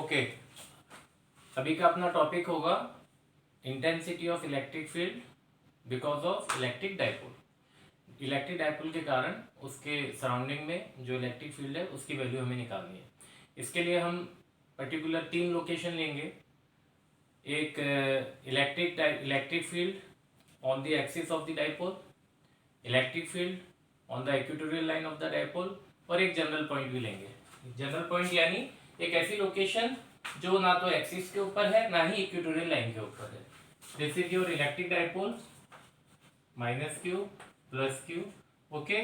Okay, अभी का अपना टॉपिक होगा intensity of electric field because of electric dipole. Electric dipole के कारण उसके सराउंडिंग में जो इलेक्ट्रिक फील्ड है उसकी वैल्यू हमें निकालनी है। इसके लिए हम पर्टिकुलर 3 लोकेशन लेंगे। एक electric field on the axis of the dipole, electric field on the equatorial line of the dipole और एक जनरल पॉइंट भी लेंगे। जनरल पॉइंट यानी एक ऐसी लोकेशन जो ना तो एक्सिस के ऊपर है ना ही इक्वेटोरियल लाइन के ऊपर है। This is your electric dipole minus q plus q. Okay,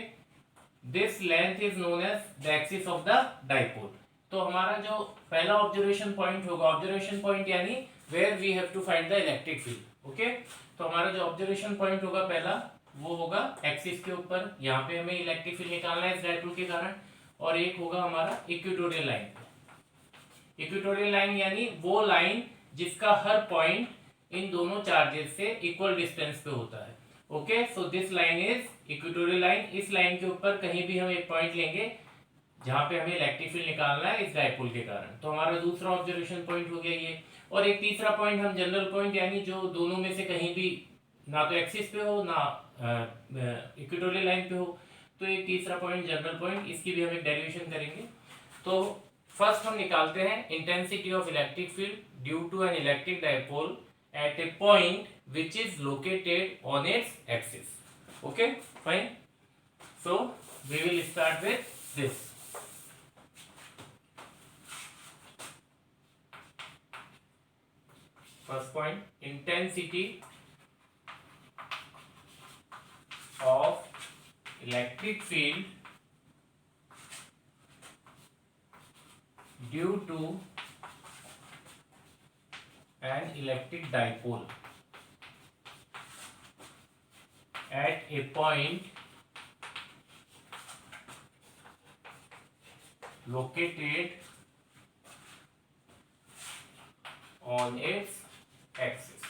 this length is known as the axis of the dipole. तो हमारा जो पहला ऑब्जर्वेशन पॉइंट होगा, ऑब्जर्वेशन पॉइंट यानी where we have to find the electric field. Okay, तो हमारा जो observation point होगा पहला वो होगा एक्सिस के ऊपर। यहाँ पे हमें इलेक्ट्रिक फील्ड निकालना है इस डाइपोल के कारण। और एक होगा हमारा इक्वेटोरियल लाइन। इक्वेटोरियल लाइन यानी वो लाइन जिसका हर पॉइंट इन दोनों चार्जेस से इक्वल डिस्टेंस पे होता है। Okay, so this line is equatorial line. इस लाइन के ऊपर कहीं भी हम एक पॉइंट लेंगे जहां पे हमें इलेक्ट्रिक फील्ड निकालना है इस डाइपोल के कारण। तो हमारा दूसरा ऑब्जर्वेशन पॉइंट हो गया ये। और एक तीसरा पॉइंट हम जनरल पॉइंट यानी जो दोनों में से कहीं भी ना तो एक्सिस पे हो ना इक्वेटोरियल लाइन पे हो, तो एक तीसरा पॉइंट जनरल पॉइंट, इसकी भी हम एक डेरिवेशन करेंगे। तो फर्स्ट हम निकालते हैं intensity of electric field due to an electric dipole at a point which is located on its axis. Okay, fine. So we will start with this. First point, intensity of electric field due to an electric dipole at a point located on its axis.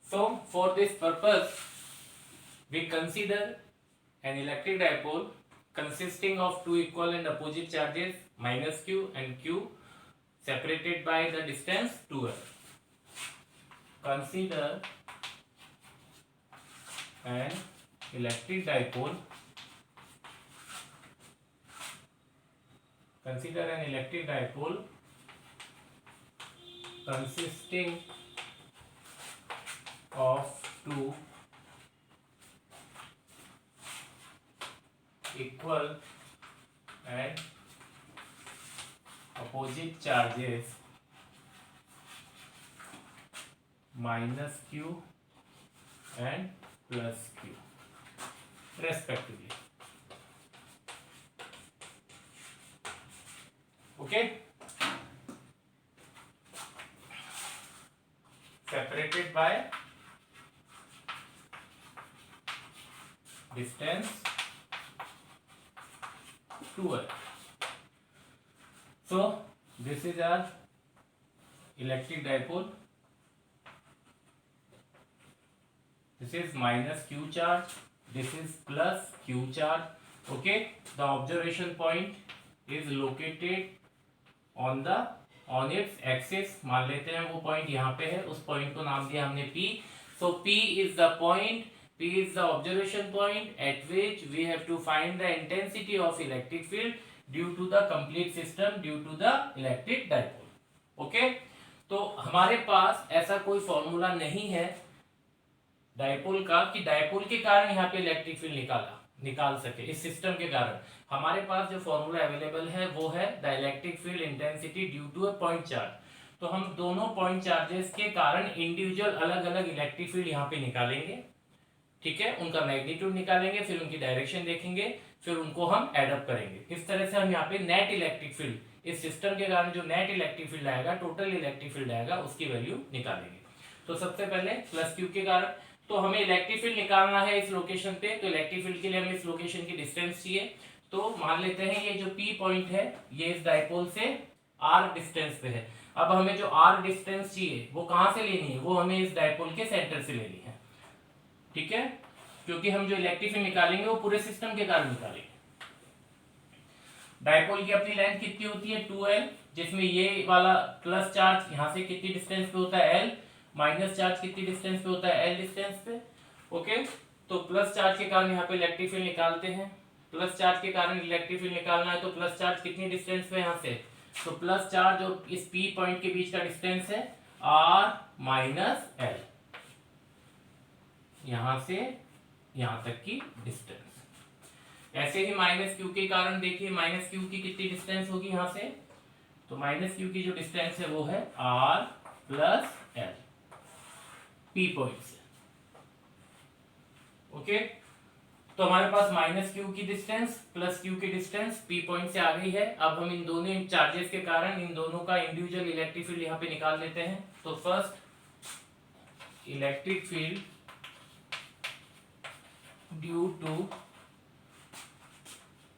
So for this purpose we consider an electric dipole consisting of two equal and opposite charges minus q and q separated by the distance 2r. Consider an electric dipole consisting of two equal and opposite charges minus q and plus q respectively. Okay, separated by distance 2r. So this is our electric dipole. This is minus q charge, this is plus q charge. Okay, the observation point is located on its axis. मान लेते हैं वो point यहाँ पे है, उस point को नाम दिया हमने P. So P is the point, P is the observation point at which we have to find the intensity of electric field due to the complete system, due to the electric dipole. Okay, तो हमारे पास ऐसा कोई formula नहीं है dipole का कि dipole के कारण यहाँ पे इलेक्ट्रिक फील्ड निकाल सके। इस सिस्टम के कारण हमारे पास जो फॉर्मूला अवेलेबल है वो है the electric field intensity due to a point charge. तो हम दोनों पॉइंट चार्जेस के कारण इंडिविजुअल अलग अलग इलेक्ट्रिक फील्ड यहाँ पे निकालेंगे। ठीक है, उनका मैग्नीट्यूड निकालेंगे, फिर उनकी डायरेक्शन देखेंगे, फिर उनको हम एडअप करेंगे। इस तरह से हम यहाँ पे नेट इलेक्ट्रिक फील्ड, इस सिस्टम के कारण जो नेट इलेक्ट्रिक फील्ड आएगा, टोटल इलेक्ट्रिक फील्ड आएगा, उसकी वैल्यू निकालेंगे। तो सबसे पहले प्लस क्यू के कारण, तो हमें इलेक्ट्रिक फील्ड निकालना है इस लोकेशन पे, तो इलेक्ट्रिक फील्ड के लिए हमें इस लोकेशन की डिस्टेंस चाहिए। तो मान लेते हैं ये जो P पॉइंट है ये इस डाइपोल से R डिस्टेंस पे है। अब हमें जो R डिस्टेंस चाहिए वो कहां से लेनी है, वो हमें इस डाइपोल के सेंटर से लेनी है। ठीक है, क्योंकि हम जो इलेक्ट्रिक फील्ड निकालेंगे वो पूरे सिस्टम के कारण निकालेंगे। डायपोल की अपनी लेंथ कितनी होती है 2l, जिसमें ये वाला प्लस चार्ज यहाँ से कितनी डिस्टेंस पे होता है l, माइनस चार्ज कितनी डिस्टेंस पे होता है l डिस्टेंस पे। ओके, तो प्लस चार्ज के कारण यहाँ पे इलेक्ट्रिक फील्ड निकालते हैं। प्लस चार्ज के कारण इलेक्ट्रिक फील्ड निकालना है तो प्लस चार्ज कितनी डिस्टेंस पे यहाँ से, तो प्लस चार्ज और इस P पॉइंट के बीच का डिस्टेंस है r माइनस l, यहां से यहां तक की डिस्टेंस। ऐसे ही माइनस क्यू के कारण देखिए माइनस क्यू की कितनी डिस्टेंस होगी यहां से, तो माइनस क्यू की जो डिस्टेंस है वो है r plus l P point से। ओके, तो हमारे पास माइनस क्यू की डिस्टेंस प्लस क्यू की डिस्टेंस P पॉइंट से आ गई है। अब हम इन दोनों चार्जेस के कारण इन दोनों का इंडिविजुअल इलेक्ट्रिक फील्ड यहाँ पे निकाल लेते हैं। तो first electric field due to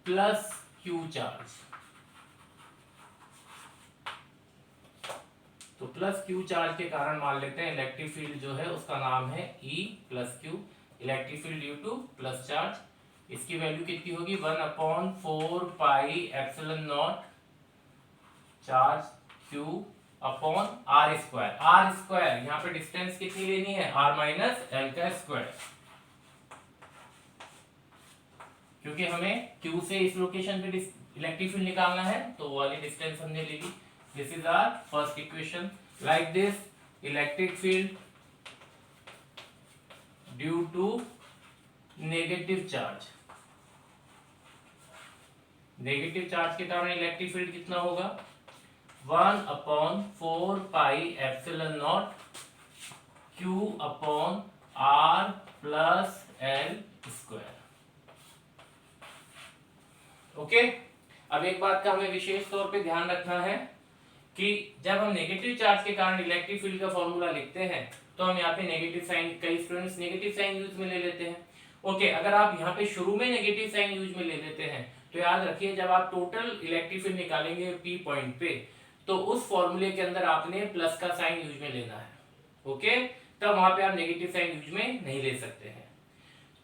plus Q charge, तो प्लस क्यू चार्ज के कारण मान लेते हैं इलेक्ट्रिक फील्ड जो है उसका नाम है E plus q, electric field due to plus charge. इसकी वैल्यू कितनी होगी 1/4 pi epsilon naught charge Q upon are square, यहाँ पे डिस्टेंस कितनी लेनी है r माइनस l का स्क्वायर, क्योंकि हमें Q से इस लोकेशन पे इलेक्ट्रिक फील्ड निकालना है तो वो वाली डिस्टेंस हमने ले ली। This is our first equation. Like this electric field due to negative charge, negative charge के कारण इलेक्ट्रिक फील्ड कितना होगा 1/4 pi epsilon naught Q upon r plus l square. Okay, अब एक बात का हमें विशेष तौर पे ध्यान रखना है कि जब हम नेगेटिव चार्ज के कारण इलेक्ट्रिक फील्ड का फॉर्मूला लिखते हैं तो हम यहाँ पे नेगेटिव साइन, कई स्टूडेंट्स नेगेटिव साइन यूज में ले लेते हैं। ओके, अगर आप यहाँ पे शुरू में नेगेटिव साइन यूज में ले लेते हैं तो याद रखिए जब आप टोटल इलेक्ट्रिक फील्ड निकालेंगे P पॉइंट पे तो उस फॉर्मूले के अंदर आपने प्लस का साइन यूज में लेना है। ओके, तब वहां पे आप नेगेटिव साइन यूज में नहीं ले सकते हैं।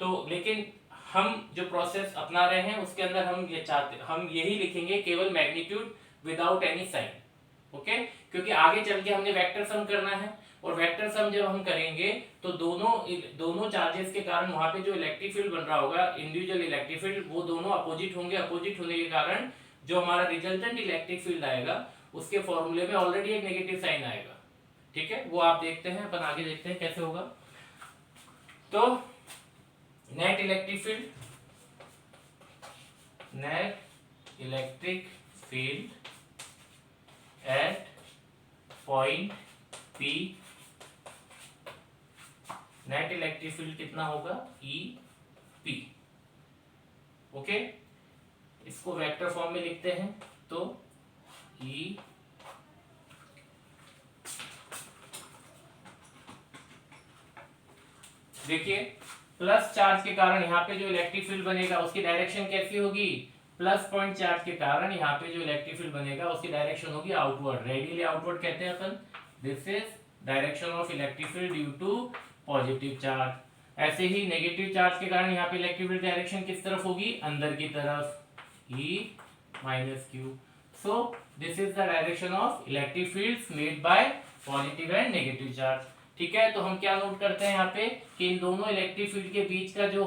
तो लेकिन हम जो प्रोसेस अपना रहे हैं उसके अंदर हम यही लिखेंगे केवल magnitude without any sign. Okay, क्योंकि आगे चल के हमने वेक्टर सम करना है और वेक्टर सम जब हम करेंगे तो दोनों चार्जेस के कारण वहां पे जो इलेक्ट्रिक फील्ड बन रहा होगा इंडिविजुअल इलेक्ट्रिक फील्ड वो दोनों अपोजिट होंगे। अपोजिट होने के कारण जो हमारा रिजल्टेंट इलेक्ट्रिक फील्ड आएगा उसके फॉर्मूले में ऑलरेडी एक नेगेटिव साइन आएगा। ठीक है, वो आप देखते हैं, अपन आगे देखते हैं कैसे होगा। तो net electric field at point P, net electric field कितना होगा EP। ओके, इसको वेक्टर फॉर्म में लिखते हैं तो E देखिए प्लस चार्ज के कारण यहाँ पे जो इलेक्ट्रिक फील्ड बनेगा उसकी डायरेक्शन कैसी होगी, प्लस पॉइंट चार्ज के कारण यहाँ पे जो इलेक्ट्रिक फील्ड बनेगा उसकी डायरेक्शन होगी आउटवर्ड, रेडियली आउटवर्ड कहते हैं अपन। This is direction of electric field due to positive charge. ऐसे ही नेगेटिव चार्ज के कारण यहाँ पे इलेक्ट्रिक फील्ड डायरेक्शन किस तरफ होगी, अंदर की तरफ, E minus Q. So this is the direction of electric fields made by positive and negative charge. ठीक है, तो हम क्या नोट करते हैं यहाँ पे कि इन दोनों इलेक्ट्रिक फील्ड के बीच का जो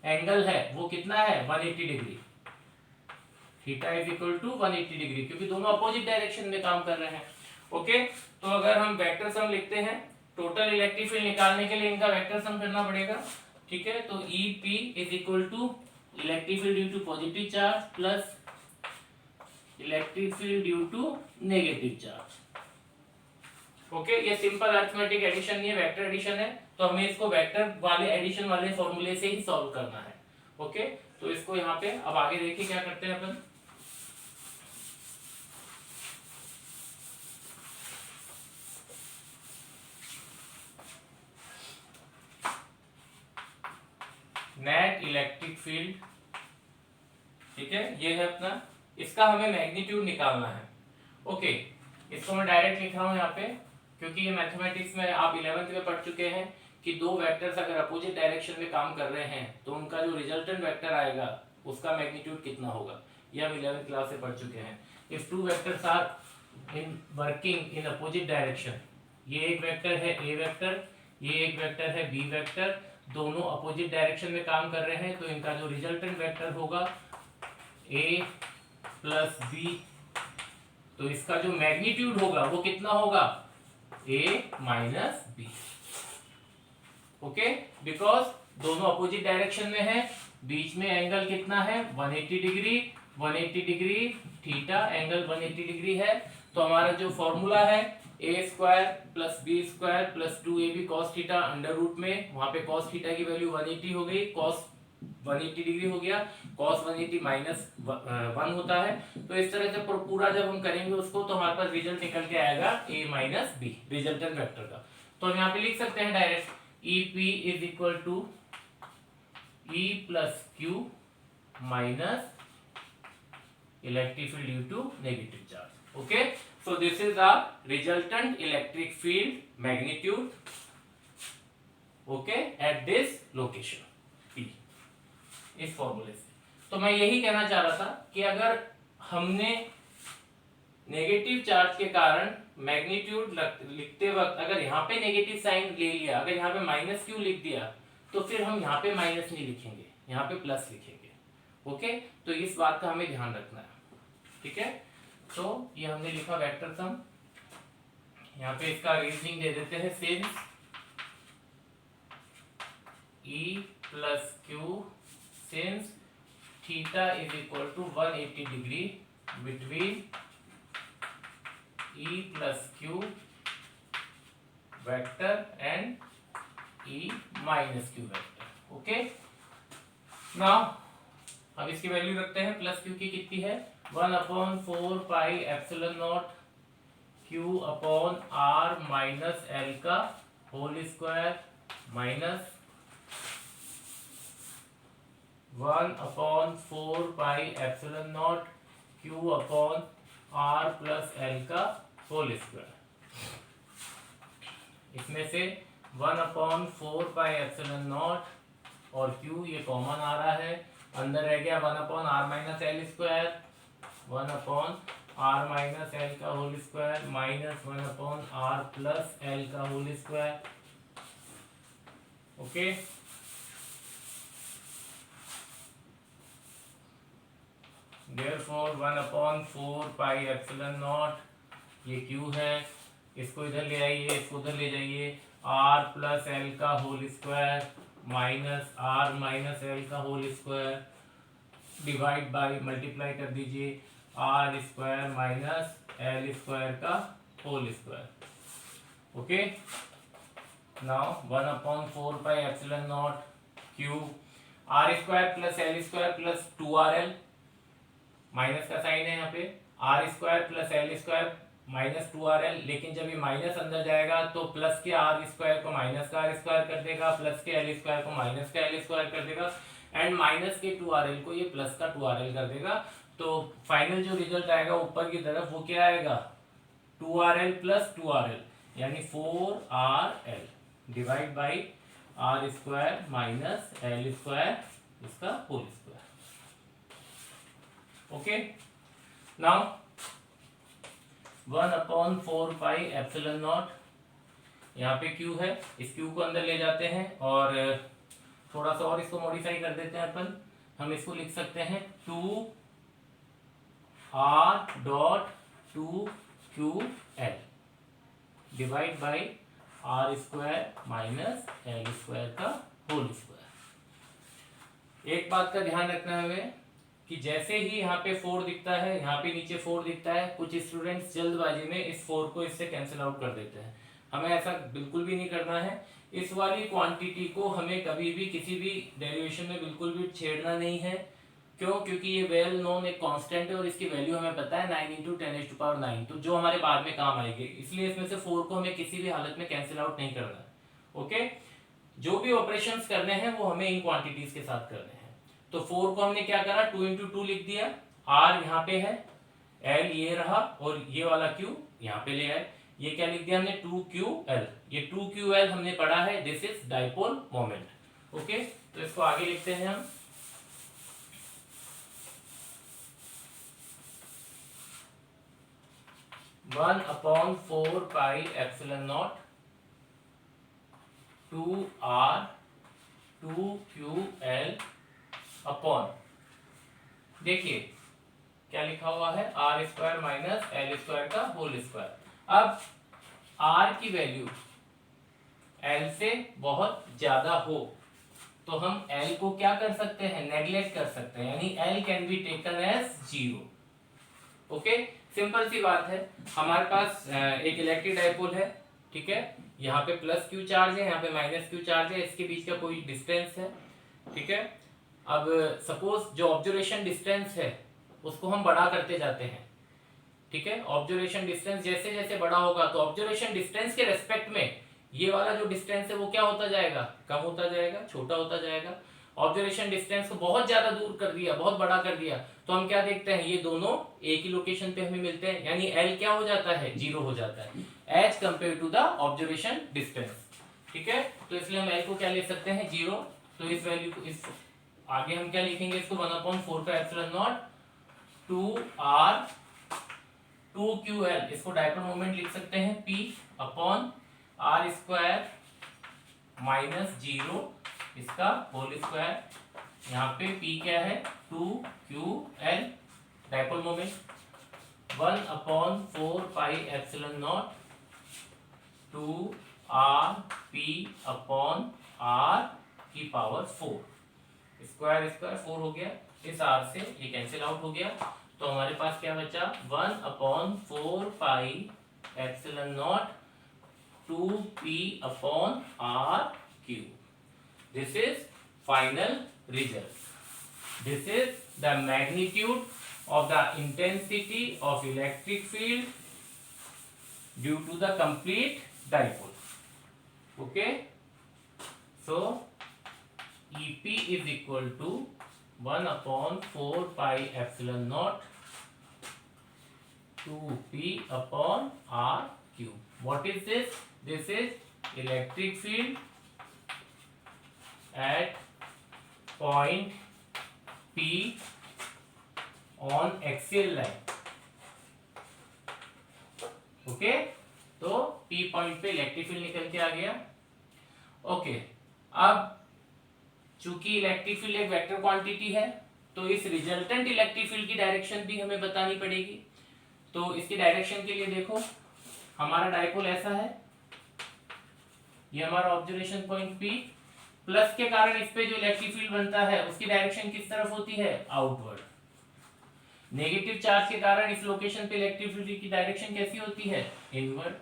एंगल है वो कितना है 180 degree, theta is equal to 180 degree, क्योंकि दोनों अपोजिट डायरेक्शन में काम कर रहे हैं। ओके, तो अगर हम वेक्टर सम लिखते हैं टोटल इलेक्ट्रिक फील्ड निकालने के लिए इनका वेक्टर सम करना पड़ेगा। ठीक है, तो EP is equal to electric field due to positive charge plus electric field due to negative charge. Okay, ये सिंपल अरिथमेटिक एडिशन नहीं है, वेक्टर एडिशन है, तो हमें इसको वेक्टर वाले एडिशन वाले फॉर्मूले से ही सॉल्व करना है। ओके, तो इसको यहाँ पे अब आगे देखिए क्या करते हैं अपन। नेट इलेक्ट्रिक फील्ड, ठीक है, ये है अपना, इसका हमें मैग्नीट्यूड निकालना है। ओके, इसको मैं डायरेक्ट लिख रहा हूं यहाँ पे क्योंकि ये मैथमेटिक्स में आप 11th में पढ़ चुके हैं कि दो वेक्टर्स अगर अपोजिट डायरेक्शन में काम कर रहे हैं तो उनका जो रिजल्टेंट वेक्टर आएगा उसका मैग्नीट्यूड कितना होगा। ये हम 11th क्लास से पढ़ चुके हैं। If two vectors are in working in opposite direction, ये एक वेक्टर है ए वेक्टर, ये एक वेक्टर है बी वेक्टर, दोनों अपोजिट डायरेक्शन में काम कर रहे हैं, तो इनका जो रिजल्टेंट वेक्टर होगा ए प्लस बी, तो इसका जो मैग्नीट्यूड होगा वो कितना होगा, A minus B. Okay, because दोनों अपोजिट डायरेक्शन में है, बीच में एंगल कितना है 180 degree, 180 degree theta, angle 180 degree है। तो हमारा जो फॉर्मूला है A square plus B square plus 2ab cos theta under root में, वहां पे कॉस थीटा की वैल्यू 180 हो गई, कॉस 180 डिग्री हो गया, cos 180 माइनस 1 होता है। तो इस तरह से पूरा जब हम करेंगे उसको तो हमारे पास रिजल्ट निकल के आएगा a minus B resultant vector का। तो हम यहाँ पे लिख सकते हैं direct EP is equal to E plus q minus electric field due to negative charge. Okay, so this is the resultant electric field magnitude, okay, at this location P, इस फॉर्मूले से। तो मैं यही कहना चाह रहा था कि अगर हमने नेगेटिव चार्ज के कारण मैग्नीट्यूड लिखते वक्त अगर यहाँ पे नेगेटिव साइन ले लिया, अगर यहाँ पे माइनस क्यू लिख दिया, तो फिर हम यहाँ पे माइनस नहीं लिखेंगे, यहाँ पे प्लस लिखेंगे। ओके, तो इस बात का हमें ध्यान रखना है, ठीक है। तो ये हमने लिखा वेक्टर सम, यहाँ पे इसका रीजनिंग दे देते हैं, since E plus Q since theta is equal to 180 degree between E plus Q vector and E minus Q vector। Okay, now अब इसकी वैल्यू रखते हैं, प्लस क्यू की कितनी है 1/4 pi epsilon naught Q upon R minus L का whole square minus 1/4 pi epsilon naught Q upon R plus L का whole square. इसमें से 1/4 पाई एप्सिलॉन नॉट और Q ये कॉमन आ रहा है, अंदर रह गया 1/R minus L square, 1/R minus L का whole square minus 1/R plus L का whole square. Okay, therefore 1/4 pi epsilon naught ये Q है, इसको इधर ले आइए, इसको उधर ले जाइए, R प्लस L का whole square minus R minus L का whole square divide by multiply कर दीजिए R square minus L square का whole square. Okay, now 1/4 pi epsilon naught Q R square plus L square plus 2RL, minus का sign है यहाँ पे, R square plus L square minus 2RL, लेकिन जब ये माइनस अंदर जाएगा तो प्लस के R स्क्वायर को माइनस का R स्क्वायर कर देगा, प्लस के L स्क्वायर को माइनस का L स्क्वायर कर देगा, एंड माइनस के 2RL को ये प्लस का 2RL कर देगा। तो फाइनल जो रिजल्ट आएगा ऊपर की तरफ वो क्या आएगा 2RL प्लस 2RL यानी 4RL divide by R square minus L square इसका whole square. Okay, now 1/4 pi epsilon naught, यहाँ पे Q है, इस Q को अंदर ले जाते हैं और थोड़ा सा और इसको मॉडिफाई कर देते हैं अपन, हम इसको लिख सकते हैं 2R dot 2QL divide by R square minus L square का होल स्क्वायर। एक बात का ध्यान रखना है हमें कि जैसे ही यहाँ पे 4 दिखता है, यहाँ पे नीचे 4 दिखता है, कुछ स्टूडेंट्स जल्दबाजी में इस 4 को इससे कैंसिल आउट कर देते हैं। हमें ऐसा बिल्कुल भी नहीं करना है। इस वाली क्वांटिटी को हमें कभी भी किसी भी डेरिवेशन में बिल्कुल भी छेड़ना नहीं है। क्यों? क्योंकि ये वेल नोन एक कांस्टेंट है और इसकी वैल्यू हमें पता है 9 × 10⁹, तो जो हमारे बाद में काम आएगी, इसलिए इसमें से 4 को हमें किसी भी हालत में कैंसिल आउट नहीं करना है। ओके, जो भी ऑपरेशंस करने हैं वो हमें इन क्वांटिटीज के साथ करने हैं। तो 4 को हमने क्या करा 2 × 2 लिख दिया, R यहाँ पे है, L ये रहा और ये वाला Q यहाँ पे ले आए, ये क्या लिख दिया हमने 2QL। ये 2QL हमने पढ़ा है, this is dipole moment. Okay, तो इसको आगे लिखते हैं हम, 1/4πε0 2r 2ql अपॉन, देखिए क्या लिखा हुआ है, r square minus l square का होल स्क्वायर। अब आर की वैल्यू एल से बहुत ज्यादा हो तो हम एल को क्या कर सकते हैं, नेग्लेक्ट कर सकते हैं, यानी L can be taken as 0। Okay, simple सी बात है। हमारे पास एक इलेक्ट्रिक डाइपोल है, ठीक है, यहाँ पे प्लस क्यू चार्ज है, यहाँ पे माइनस क्यू चार्ज है, इसके बीच का कोई डिस्टेंस है, ठीक है। अब सपोज जो ऑब्जर्वेशन डिस्टेंस है उसको हम बड़ा करते जाते हैं, ठीक है। ऑब्जर्वेशन डिस्टेंस जैसे जैसे बड़ा होगा तो ऑब्जर्वेशन डिस्टेंस के रेस्पेक्ट में ये वाला जो डिस्टेंस है वो क्या होता जाएगा, कम होता जाएगा, छोटा होता जाएगा। ऑब्जर्वेशन डिस्टेंस को बहुत ज्यादा दूर कर दिया, बहुत बड़ा कर दिया, तो हम क्या देखते हैं, ये दोनों एक ही लोकेशन पे हमें मिलते हैं, यानी एल क्या हो जाता है, 0 हो जाता है as compare to the observation distance, ठीक है। तो इसलिए हम एल को क्या ले सकते हैं, 0। तो इस वैल्यू को इस आगे हम क्या लिखेंगे, इसको 1/4πε0 2r 2ql, इसको डायपोल मोमेंट लिख सकते हैं p upon are square minus 0 इसका होल स्क्वायर, यहाँ पे p क्या है 2ql, dipole moment 1/4πε0 2rp upon r की पावर 4, स्क्वायर स्क्वायर 4 हो गया, इस r से ये कैंसिल आउट हो गया, तो हमारे पास क्या बचा 1/4πε0 2p upon r cube. This is final result, this is the magnitude of the intensity of electric field due to the complete dipole. Okay, so EP is equal to 1/4πε0 2p upon r cube. What is this? This is electric field at point P on axial line. Okay, तो P point पे electric field निकल के आ गया। Okay, अब चूंकि electric field एक vector quantity है तो इस रिजल्टेंट इलेक्ट्रिक फील्ड की डायरेक्शन भी हमें बतानी पड़ेगी। तो इसकी डायरेक्शन के लिए देखो, हमारा डाइपोल ऐसा है, ये हमारा ऑब्जर्वेशन पॉइंट P, प्लस के कारण इस पे जो इलेक्ट्रिक फील्ड बनता है उसकी डायरेक्शन किस तरफ होती है, आउटवर्ड। नेगेटिव चार्ज के कारण इस लोकेशन पे इलेक्ट्रिक फील्ड की डायरेक्शन कैसी होती है, इनवर्ड।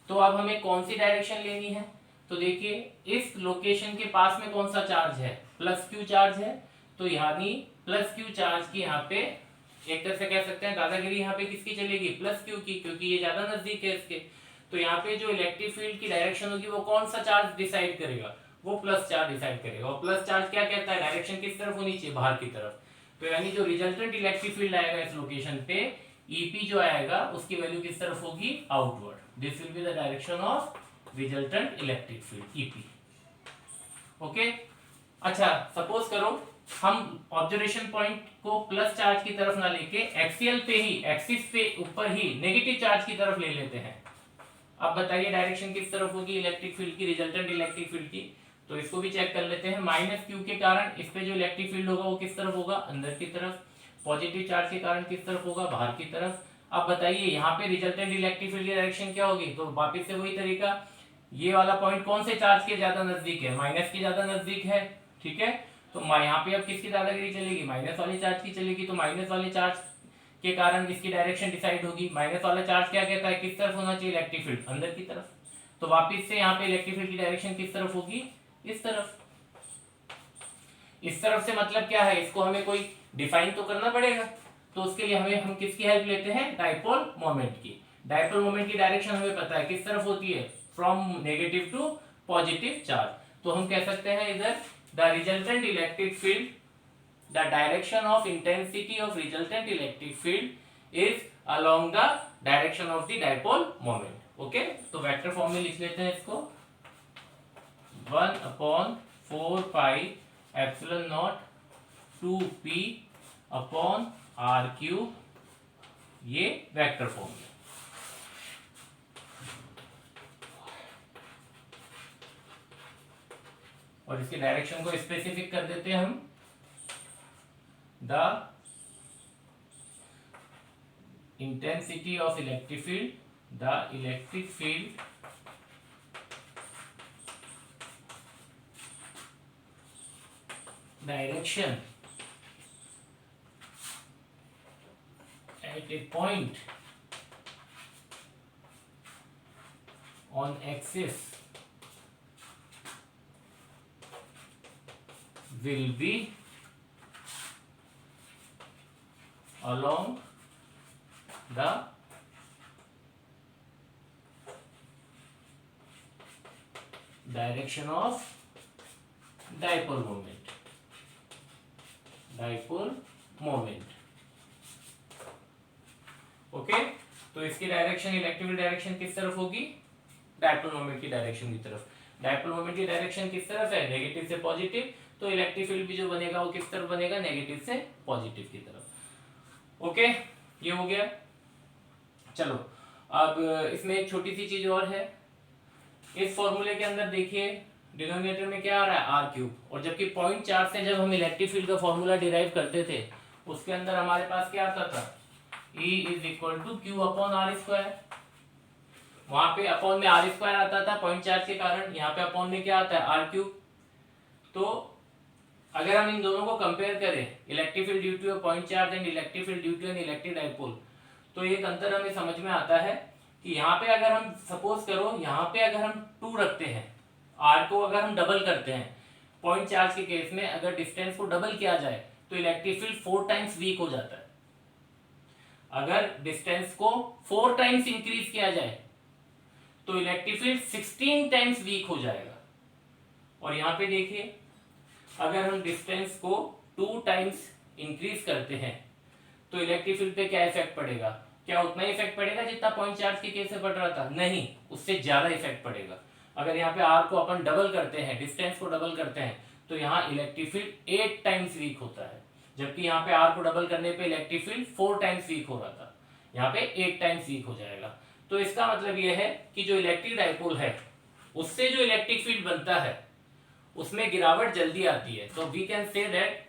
तो अब हमें कौन सी डायरेक्शन लेनी है, तो देखिए इस लोकेशन के पास में कौन सा चार्ज है, प्लस क्यू चार्ज है, तो यानी प्लस क्यू चार्ज की यहाँ पे एक तरह से कह सकते हैं दादागिरी यहाँ पे किसकी चलेगी, प्लस क्यू की, क्योंकि ये ज्यादा नजदीक है इसके। तो यहाँ पे जो इलेक्ट्रिक फील्ड की डायरेक्शन होगी वो कौन सा चार्ज डिसाइड करेगा, वो प्लस चार्ज डिसाइड करेगा। और प्लस चार्ज क्या कहता है, डायरेक्शन किस तरफ होनी चाहिए, बाहर की तरफ। तो यानी जो रिजल्टेंट इलेक्ट्रिक फील्ड आएगा इस लोकेशन पे, ईपी जो आएगा उसकी वैल्यू किस तरफ होगी, outward. This will be the direction of resultant electric field, EP. Okay, अच्छा सपोज करो हम ऑब्जर्वेशन पॉइंट को प्लस चार्ज की तरफ ना लेके एक्सियल पे ही, एक्सिस पे ऊपर ही नेगेटिव चार्ज की तरफ ले लेते हैं। अब बताइए डायरेक्शन किस तरफ होगी इलेक्ट्रिक फील्ड की, रिजल्टेंट इलेक्ट्रिक फील्ड की। तो इसको भी चेक कर लेते हैं। माइनस क्यू के कारण इस पे जो इलेक्ट्रिक फील्ड होगा वो किस तरफ होगा, अंदर की तरफ। पॉजिटिव चार्ज के कारण किस तरफ होगा, बाहर की तरफ। अब बताइए यहाँ पे रिजल्टेंट इलेक्ट्रिक फील्ड की डायरेक्शन क्या होगी, तो वापस से वही तरीका, ये वाला पॉइंट कौन से चार्ज के ज्यादा नजदीक है, माइनस के ज्यादा नजदीक है, ठीक है। तो यहाँ पे अब किसकी दादागिरी चलेगी, माइनस वाले चार्ज की चलेगी। तो माइनस वाले चार्ज के कारण इसकी डायरेक्शन डिसाइड होगी। माइनस वाला चार्ज क्या कहता है, किस तरफ होना चाहिए इलेक्ट्रिक फील्ड, अंदर की तरफ। तो वापस से यहाँ पे इलेक्ट्रिक फील्ड की डायरेक्शन किस तरफ होगी, इस तरफ। इस तरफ से मतलब क्या है, इसको हमें कोई डिफाइन तो करना पड़ेगा। तो उसके लिए हम किसकी हेल्प लेते हैं, डाइपोल मोमेंट की। डाइपोल मोमेंट की डायरेक्शन हमें पता है किस तरफ होती है, from negative to positive charge. तो हम कह सकते हैं इधर the resultant electric field, the direction of intensity of resultant electric field is along the direction of the dipole moment. Okay, तो वेक्टर फॉर्म में लिख लेते हैं इसको, 1/4πε0 2p अपॉन r क्यूब, ये वेक्टर फॉर्म में। और इसके डायरेक्शन को स्पेसिफिक कर देते हैं हम, the intensity of electric field, the electric field direction at a point on axis will be along the direction of dipole moment, dipole moment. Okay तो इसकी डायरेक्शन, इलेक्ट्रिक डायरेक्शन किस तरफ होगी, डायपोल मोमेंट की डायरेक्शन की तरफ। Dipole moment की direction किस तरफ है, नेगेटिव से पॉजिटिव, तो इलेक्ट्रिक फील्ड भी जो बनेगा वो किस तरफ बनेगा, नेगेटिव से पॉजिटिव की तरफ। ओके ये हो गया। चलो अब इसमें एक छोटी सी चीज और है, इस फॉर्मूले के अंदर देखिए डिनोमिनेटर में क्या आ रहा है, आर क्यूब, और जबकि पॉइंट चार्ज से जब हम इलेक्ट्रिक फील्ड का फॉर्मूला डिराइव करते थे उसके अंदर हमारे पास क्या आता था, E is equal to Q upon are square. वहां पे अपॉन में आर स्क्वायर आता था पॉइंट चार्ज के कारण, यहाँ पे अपॉन में क्या आता है, आर क्यूब। तो अगर हम इन दोनों को कंपेयर करें, electric field due to point charge and electric field due to an electric dipole, तो एक अंतर हमें समझ में आता है कि यहाँ पे अगर हम सपोज करो, यहाँ पे अगर हम 2 रखते हैं, आर को अगर हम डबल करते हैं, पॉइंट चार्ज के केस में अगर डिस्टेंस को डबल किया जाए तो इलेक्ट्रिक फील्ड 4 टाइम्स वीक हो जाता है। अगर डिस्टेंस को 4 टाइम्स इंक्रीज किया जाए तो इलेक्ट्रिक फील्ड 16 टाइम्स वीक हो जाएगा। और यहां पे देखिए अगर हम डिस्टेंस को 2 टाइम्स इंक्रीज करते हैं तो इलेक्ट्रिक फील्ड पे क्या इफेक्ट पड़ेगा, क्या उतना ही इफेक्ट पड़ेगा जितना पॉइंट चार्ज के केस से पड़ रहा था, नहीं, उससे ज्यादा इफेक्ट पड़ेगा। अगर यहाँ पे आर को अपन डबल करते हैं, डिस्टेंस को डबल करते हैं, तो यहाँ इलेक्ट्रिक फील्ड 8 टाइम्स वीक होता है, जबकि यहाँ पे आर को डबल करने पे इलेक्ट्रिक फील्ड 4 टाइम्स वीक हो रहा था, यहाँ पे 8 टाइम्स वीक हो जाएगा। तो इसका मतलब यह है कि जो इलेक्ट्रिक डाइपोल है उससे जो इलेक्ट्रिक फील्ड बनता है उसमें गिरावट जल्दी आती है। तो we can say that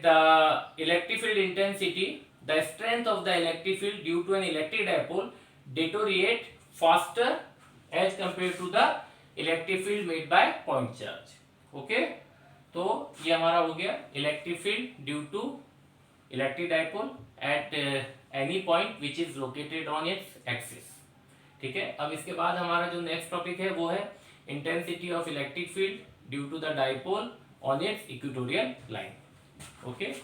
the electric field intensity, the strength of the electric field due to an electric dipole deteriorate faster as compared to the electric field made by point charge. Okay तो ये हमारा हो गया electric field due to electric dipole at any point which is located on its axis. ठीक है, अब इसके बाद हमारा जो नेक्स्ट टॉपिक है वो है intensity of electric field due to the dipole on its equatorial line. Okay.